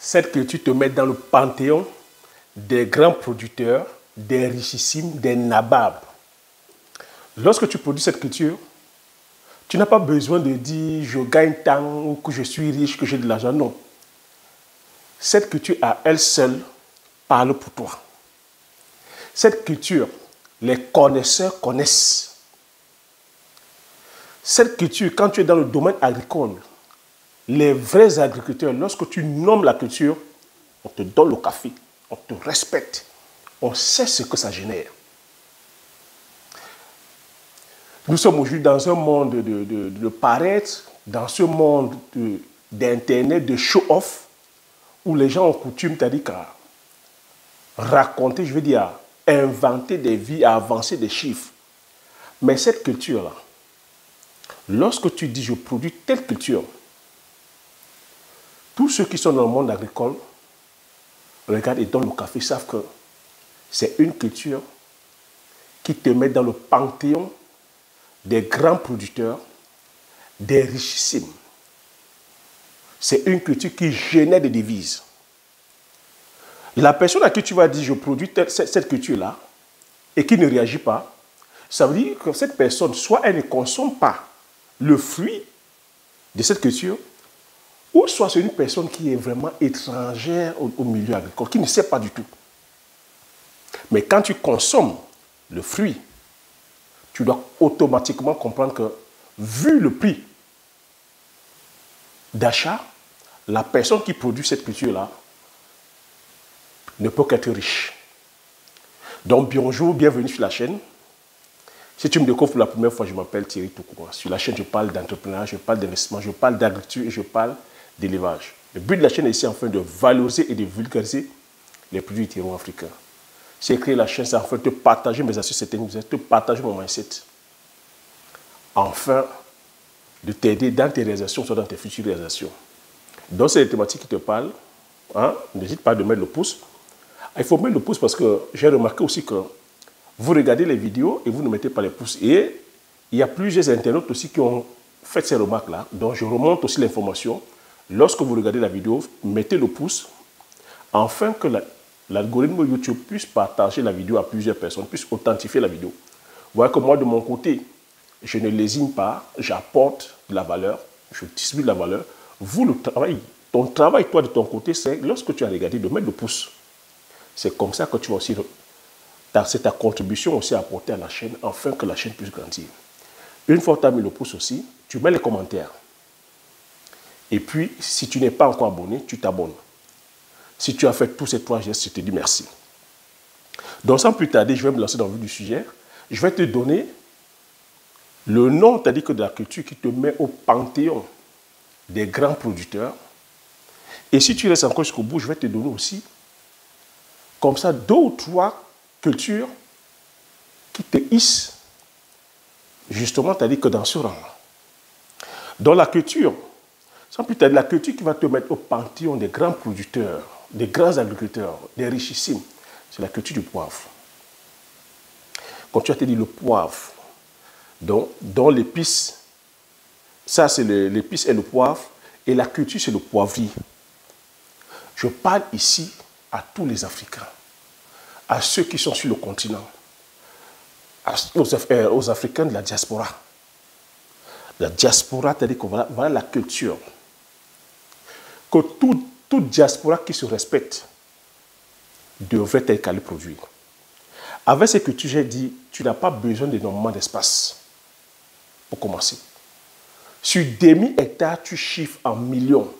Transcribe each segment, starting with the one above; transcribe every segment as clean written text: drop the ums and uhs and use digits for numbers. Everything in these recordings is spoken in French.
Cette culture te met dans le panthéon des grands producteurs, des richissimes, des nababs. Lorsque tu produis cette culture, tu n'as pas besoin de dire je gagne tant, que je suis riche, que j'ai de l'argent. Non. Cette culture à elle seule parle pour toi. Cette culture, les connaisseurs connaissent. Cette culture, quand tu es dans le domaine agricole, les vrais agriculteurs, lorsque tu nommes la culture, on te donne le café, on te respecte, on sait ce que ça génère. Nous sommes aujourd'hui dans un monde de paraître, dans ce monde d'Internet, de show-off, où les gens ont coutume, c'est-à-dire qu'à raconter, je veux dire, à inventer des vies, à avancer des chiffres. Mais cette culture-là, lorsque tu dis je produis telle culture, tous ceux qui sont dans le monde agricole regardent et donnent le café, savent que c'est une culture qui te met dans le panthéon des grands producteurs, des richissimes. C'est une culture qui génère des devises. La personne à qui tu vas dire je produis cette culture-là et qui ne réagit pas, ça veut dire que cette personne, soit elle ne consomme pas le fruit de cette culture, ou soit c'est une personne qui est vraiment étrangère au milieu agricole, qui ne sait pas du tout. Mais quand tu consommes le fruit, tu dois automatiquement comprendre que, vu le prix d'achat, la personne qui produit cette culture-là ne peut qu'être riche. Donc, bonjour, bienvenue sur la chaîne. Si tu me découvres pour la première fois, je m'appelle Thierry Toukoura. Sur la chaîne, je parle d'entrepreneuriat, je parle d'investissement, je parle d'agriculture et je parle d'élevage. Le but de la chaîne est ici, enfin, de valoriser et de vulgariser les produits du terroir africain. Si j'ai créé la chaîne, c'est afin de partager mes astuces techniques, de partager mon mindset. Enfin, de t'aider dans tes réalisations, soit dans tes futures réalisations. Donc, c'est les thématiques qui te parlent. Hein? N'hésite pas de mettre le pouce. Il faut mettre le pouce parce que j'ai remarqué aussi que vous regardez les vidéos et vous ne mettez pas les pouces. Et il y a plusieurs internautes aussi qui ont fait ces remarques-là. Donc, je remonte aussi l'information. Lorsque vous regardez la vidéo, mettez le pouce afin que l'algorithme YouTube puisse partager la vidéo à plusieurs personnes, puisse authentifier la vidéo. Vous voyez que moi, de mon côté, je ne lésine pas, j'apporte de la valeur, je distribue de la valeur. Vous, le travail, ton travail, toi, de ton côté, c'est lorsque tu as regardé, de mettre le pouce. C'est comme ça que tu vas aussi, c'est ta contribution aussi à apporter à la chaîne, afin que la chaîne puisse grandir. Une fois que tu as mis le pouce aussi, tu mets les commentaires. Et puis, si tu n'es pas encore abonné, tu t'abonnes. Si tu as fait tous ces trois gestes, je te dis merci. Donc, sans plus tarder, je vais me lancer dans le vif du sujet. Je vais te donner le nom, c'est-à-dire que de la culture qui te met au panthéon des grands producteurs. Et si tu restes encore jusqu'au bout, je vais te donner aussi, comme ça, 2 ou 3 cultures qui te hissent, justement, c'est-à-dire que dans ce rang. Dans la culture, sans plus tarder, la culture qui va te mettre au panthéon des grands producteurs, des grands agriculteurs, des richissimes, c'est la culture du poivre. Quand tu as dit le poivre, dont l'épice, ça c'est l'épice et le poivre, et la culture c'est le poivrier. Je parle ici à tous les Africains, à ceux qui sont sur le continent, aux Africains de la diaspora. La diaspora, c'est-à-dire que voilà la culture. Que toute diaspora qui se respecte devrait être qu'à le produire. Avec ce que j'ai dit, tu n'as pas besoin d'énormément d'espace pour commencer. Sur demi-hectare, tu chiffres en millions.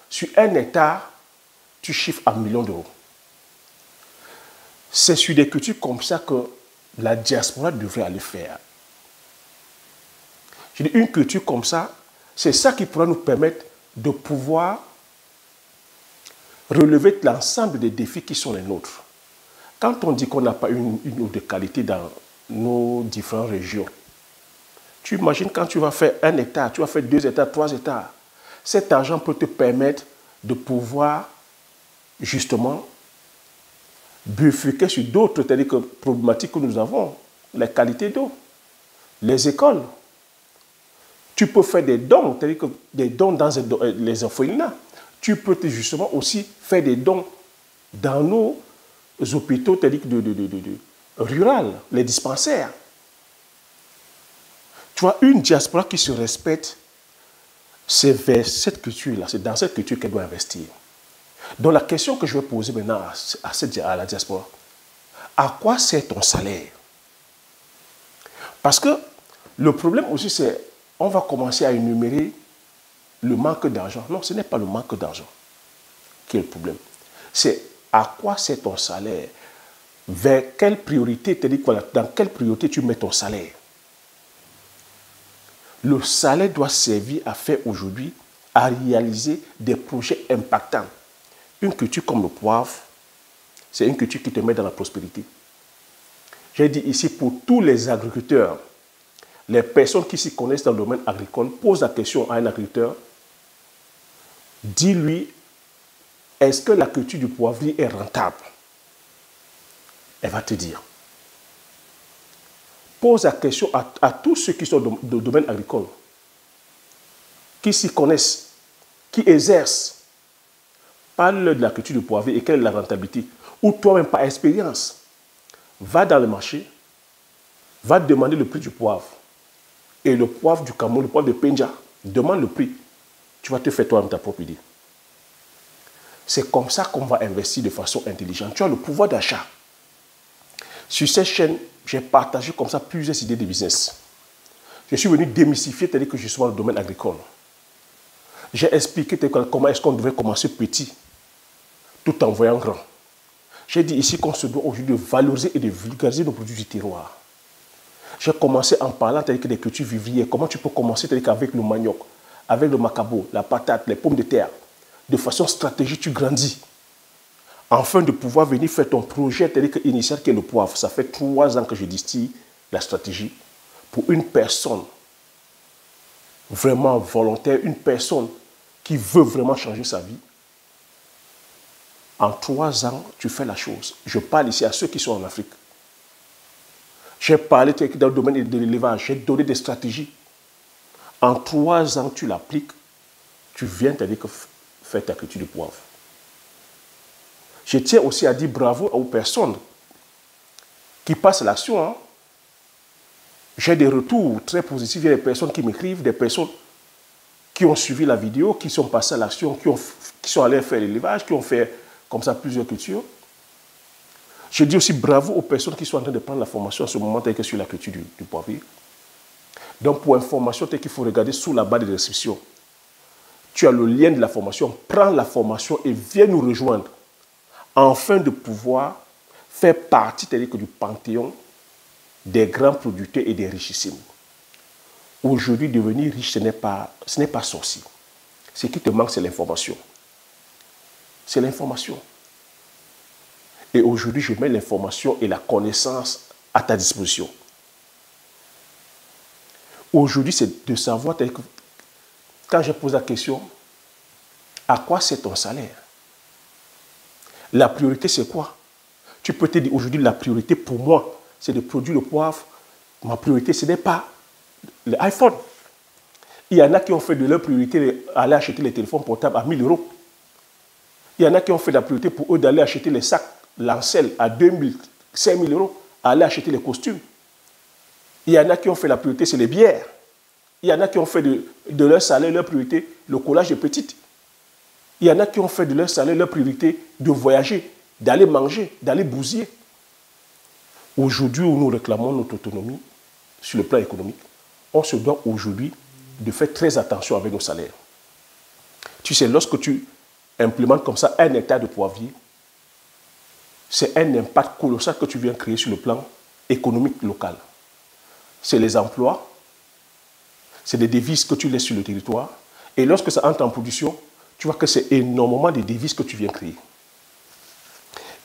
Sur 1 hectare, tu chiffres en millions d'euros. C'est sur des cultures comme ça que la diaspora devrait aller faire. Je dis une culture comme ça, c'est ça qui pourra nous permettre de pouvoir relever l'ensemble des défis qui sont les nôtres. Quand on dit qu'on n'a pas une eau de qualité dans nos différentes régions, tu imagines quand tu vas faire 1 hectare, tu vas faire 2 hectares, 3 hectares. Cet argent peut te permettre de pouvoir justement bifurquer sur d'autres problématiques que nous avons. La qualité d'eau, les écoles. Tu peux faire des dons, c'est-à-dire que des dons dans les orphelinats. tu peux justement aussi faire des dons dans nos hôpitaux ruraux, les dispensaires. Tu vois, une diaspora qui se respecte, c'est vers cette culture-là, c'est dans cette culture qu'elle doit investir. Donc la question que je vais poser maintenant à la diaspora, à quoi sert ton salaire? Parce que le problème aussi, c'est on va commencer à énumérer le manque d'argent. Non, ce n'est pas le manque d'argent qui est le problème. C'est à quoi sert ton salaire? Vers quelle priorité, dans quelle priorité tu mets ton salaire? Le salaire doit servir à faire aujourd'hui, à réaliser des projets impactants. Une culture comme le poivre, c'est une culture qui te met dans la prospérité. J'ai dit ici, pour tous les agriculteurs, les personnes qui s'y connaissent dans le domaine agricole, posent la question à un agriculteur, dis-lui, est-ce que la culture du poivrier est rentable? Elle va te dire. Pose la question à tous ceux qui sont dans le domaine agricole, qui s'y connaissent, qui exercent. Parle de la culture du poivrier et quelle est la rentabilité. Ou toi-même, par expérience, va dans le marché, va demander le prix du poivre. Et le poivre du Cameroun, le poivre de Penja, demande le prix. Tu vas te faire toi-même ta propre idée. C'est comme ça qu'on va investir de façon intelligente. Tu as le pouvoir d'achat. Sur cette chaîne, j'ai partagé comme ça plusieurs idées de business. Je suis venu démystifier, c'est-à-dire que je suis dans le domaine agricole. J'ai expliqué comment est-ce qu'on devrait commencer petit, tout en voyant grand. J'ai dit ici qu'on se doit aujourd'hui de valoriser et de vulgariser nos produits du terroir. J'ai commencé en parlant des cultures vivrières. Comment tu peux commencer avec le manioc, avec le macabo, la patate, les pommes de terre. De façon stratégique, tu grandis. Afin de pouvoir venir faire ton projet initial qui est le poivre. Ça fait 3 ans que je distille la stratégie pour une personne vraiment volontaire, une personne qui veut vraiment changer sa vie. En 3 ans, tu fais la chose. Je parle ici à ceux qui sont en Afrique. J'ai parlé dans le domaine de l'élevage, j'ai donné des stratégies. En 3 ans, tu l'appliques, tu viens faire ta culture de poivre. Je tiens aussi à dire bravo aux personnes qui passent l'action. Hein. J'ai des retours très positifs. Il y a des personnes qui m'écrivent, des personnes qui ont suivi la vidéo, qui sont passées à l'action, qui sont allées faire l'élevage, qui ont fait comme ça plusieurs cultures. Je dis aussi bravo aux personnes qui sont en train de prendre la formation à ce moment sur la culture du poivrier. Donc pour information, il faut regarder sous la barre de description. Tu as le lien de la formation. Prends la formation et viens nous rejoindre afin de pouvoir faire partie du panthéon des grands producteurs et des richissimes. Aujourd'hui, devenir riche, ce n'est pas sorcier. Ce qui te manque, c'est l'information. C'est l'information. Et aujourd'hui, je mets l'information et la connaissance à ta disposition. Aujourd'hui, c'est de savoir, quand je pose la question, à quoi c'est ton salaire? La priorité, c'est quoi? Tu peux te dire, aujourd'hui, la priorité pour moi, c'est de produire le poivre. Ma priorité, ce n'est pas l'iPhone. Il y en a qui ont fait de leur priorité aller acheter les téléphones portables à 1 000 €. Il y en a qui ont fait la priorité pour eux d'aller acheter les sacs Lancel à 2 000, 5 000 €, aller acheter les costumes. Il y en a qui ont fait la priorité, c'est les bières. Il y en a qui ont fait de leur salaire leur priorité le collage de petites. Il y en a qui ont fait de leur salaire leur priorité de voyager, d'aller manger, d'aller bousiller. Aujourd'hui, où nous réclamons notre autonomie sur le plan économique, on se doit aujourd'hui de faire très attention avec nos salaires. Tu sais, lorsque tu implémentes comme ça un état de poivrier, c'est un impact colossal que tu viens créer sur le plan économique local. C'est les emplois, c'est des devises que tu laisses sur le territoire. Et lorsque ça entre en production, tu vois que c'est énormément de devises que tu viens créer.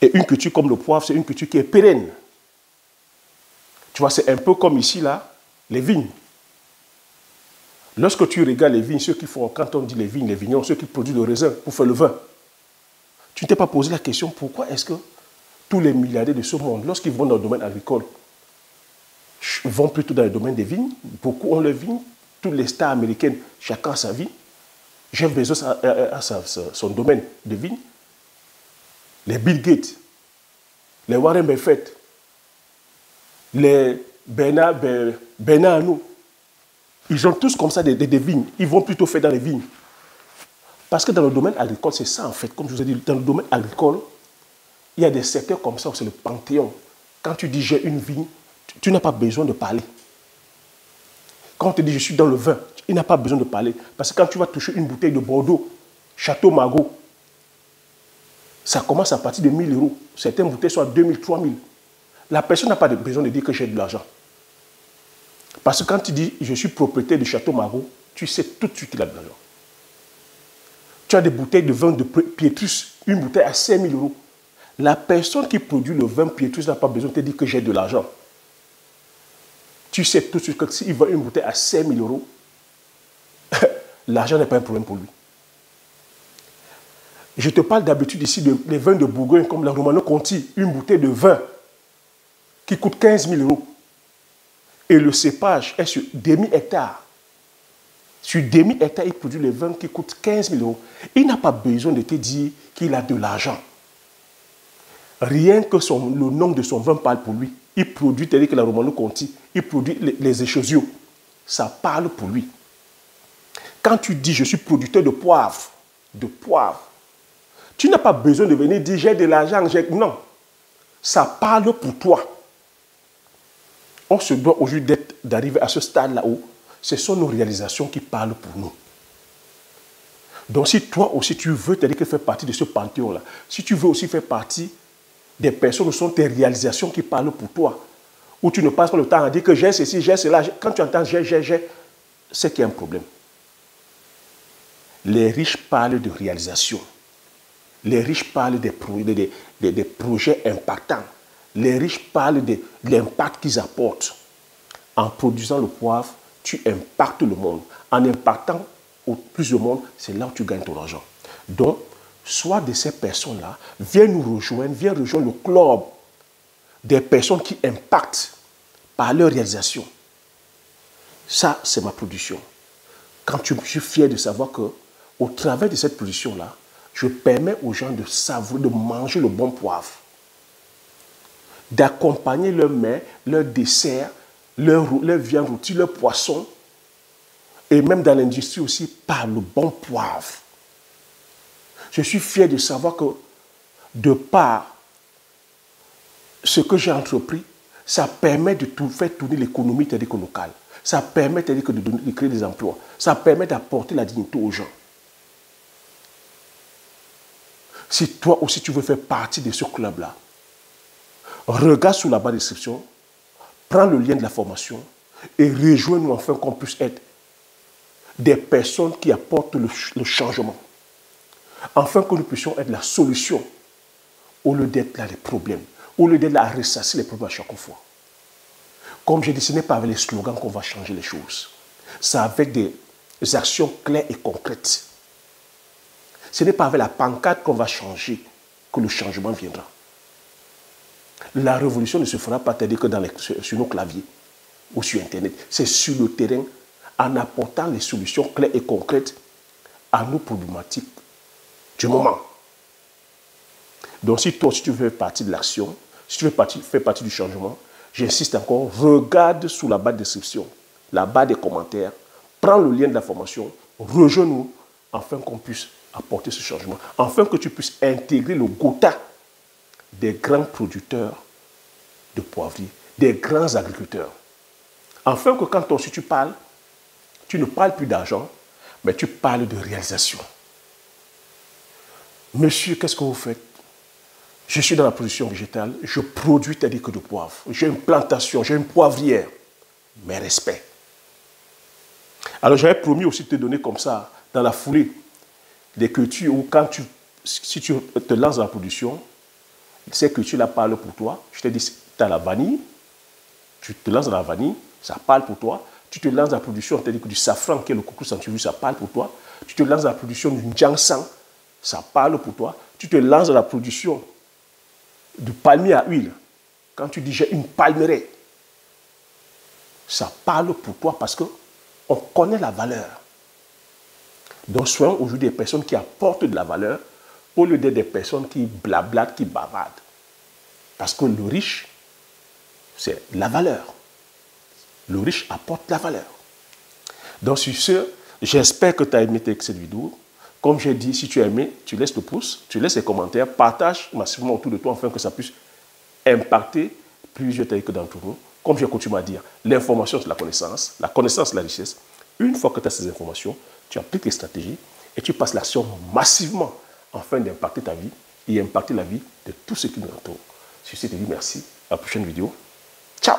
Et une culture comme le poivre, c'est une culture qui est pérenne. Tu vois, c'est un peu comme ici, là, les vignes. Lorsque tu regardes les vignes, ceux qui font, quand on dit les vignes, les vignerons, ceux qui produisent le raisin pour faire le vin, tu ne t'es pas posé la question, pourquoi est-ce que tous les milliardaires de ce monde, lorsqu'ils vont dans le domaine agricole, vont plutôt dans le domaine des vignes? Beaucoup ont leurs vignes, toutes les stars américaines, chacun a sa vie. Jeff Bezos a son domaine de vigne. Les Bill Gates, les Warren Buffett, les Bernard Arnault, ils ont tous comme ça des vignes. Ils vont plutôt faire dans les vignes. Parce que dans le domaine agricole, c'est ça en fait. Comme je vous ai dit, dans le domaine agricole, il y a des secteurs comme ça où c'est le panthéon. Quand tu dis j'ai une vigne, tu n'as pas besoin de parler. Quand on te dit je suis dans le vin, il n'a pas besoin de parler. Parce que quand tu vas toucher une bouteille de Bordeaux, Château Margaux, ça commence à partir de 1 000 euros. Certaines bouteilles sont à 2 000, 3 000. La personne n'a pas besoin de dire que j'ai de l'argent. Parce que quand tu dis je suis propriétaire de Château Margaux, tu sais tout de suite qu'il a de l'argent. Tu as des bouteilles de vin de Pietrus, une bouteille à 5 000 euros. La personne qui produit le vin Pietrus n'a pas besoin de te dire que j'ai de l'argent. Tu sais tout de suite que s'il vend une bouteille à 5 000 euros, l'argent n'est pas un problème pour lui. Je te parle d'habitude ici des vins de Bourgogne comme la Romano Conti, une bouteille de vin qui coûte 15 000 euros. Et le cépage est sur demi-hectare. Sur demi-hectare, il produit le vin qui coûte 15 000 euros. Il n'a pas besoin de te dire qu'il a de l'argent. Rien que le nom de son vin parle pour lui. Il produit, tel que la Romano Conti, il produit les échosiaux. Ça parle pour lui. Quand tu dis je suis producteur de poivre, tu n'as pas besoin de venir dire j'ai de l'argent. Non. Ça parle pour toi. On se doit aujourd'hui d'arriver à ce stade-là où ce sont nos réalisations qui parlent pour nous. Donc si toi aussi tu veux faire partie de ce panthéon-là, si tu veux aussi faire partie des personnes où sont tes réalisations qui parlent pour toi, où tu ne passes pas le temps à dire que j'ai ceci, j'ai cela, quand tu entends j'ai, c'est qu'il y a un problème. Les riches parlent de réalisation. Les riches parlent des projets impactants. Les riches parlent de l'impact qu'ils apportent. En produisant le poivre, tu impactes le monde. En impactant plus de monde, c'est là où tu gagnes ton argent. Donc, soit de ces personnes-là, viens nous rejoindre, viens rejoindre le club des personnes qui impactent par leur réalisation. Ça, c'est ma production. Quand je suis fier de savoir qu'au travers de cette production-là, je permets aux gens de savourer, de manger le bon poivre, d'accompagner leurs mets, leurs desserts, leur viande rôtie, leur poisson, et même dans l'industrie aussi, par le bon poivre. Je suis fier de savoir que, de par ce que j'ai entrepris, ça permet de faire tourner l'économie locale. Ça permet de créer des emplois. Ça permet d'apporter la dignité aux gens. Si toi aussi tu veux faire partie de ce club-là, regarde sous la barre de description, prends le lien de la formation et rejoins-nous afin qu'on puisse être des personnes qui apportent le changement. Afin que nous puissions être la solution au lieu d'être là les problèmes, au lieu d'être là à ressasser les problèmes à chaque fois. Comme je dis, ce n'est pas avec les slogans qu'on va changer les choses. C'est avec des actions claires et concrètes. Ce n'est pas avec la pancarte qu'on va changer que le changement viendra. La révolution ne se fera pas que sur nos claviers ou sur Internet. C'est sur le terrain en apportant les solutions claires et concrètes à nos problématiques du moment. Donc si toi, si tu veux faire partie de l'action, si tu veux faire partie du changement, j'insiste encore, regarde sous la barre de description, la barre des commentaires, prends le lien de la formation, rejoins-nous afin qu'on puisse apporter ce changement, afin que tu puisses intégrer le quota des grands producteurs de poivriers, des grands agriculteurs. Afin que quand toi aussi tu parles, tu ne parles plus d'argent, mais tu parles de réalisation. Monsieur, qu'est-ce que vous faites? Je suis dans la production végétale, je produis tel que de poivre. J'ai une plantation, j'ai une poivrière. Mes respects. Alors j'avais promis aussi de te donner comme ça, dans la foulée, des cultures où si tu te lances dans la production, ces cultures-là parlent pour toi. Je t'ai dit, tu as la vanille, tu te lances dans la vanille, ça parle pour toi. Tu te lances dans la production, c'est-à-dire que du safran, qui est le coucou centrifuge, ça parle pour toi. Tu te lances dans la production du ginseng, ça parle pour toi. Tu te lances dans la production du palmier à huile. Quand tu dis j'ai une palmeraie, ça parle pour toi parce qu'on connaît la valeur. Donc, soyons aujourd'hui des personnes qui apportent de la valeur au lieu d'être des personnes qui blablatent, qui bavardent. Parce que le riche, c'est la valeur. Le riche apporte la valeur. Donc, sur ce, j'espère que tu as aimé cette vidéo. Comme j'ai dit, si tu as aimé, tu laisses le pouce, tu laisses les commentaires, partage massivement autour de toi afin que ça puisse impacter plusieurs que d'entre nous. Comme j'ai coutume à dire, l'information c'est la connaissance c'est la richesse. Une fois que tu as ces informations, tu appliques les stratégies et tu passes l'action massivement afin d'impacter ta vie et impacter la vie de tous ceux qui nous entourent. Sur ce, je te dis merci. À la prochaine vidéo. Ciao!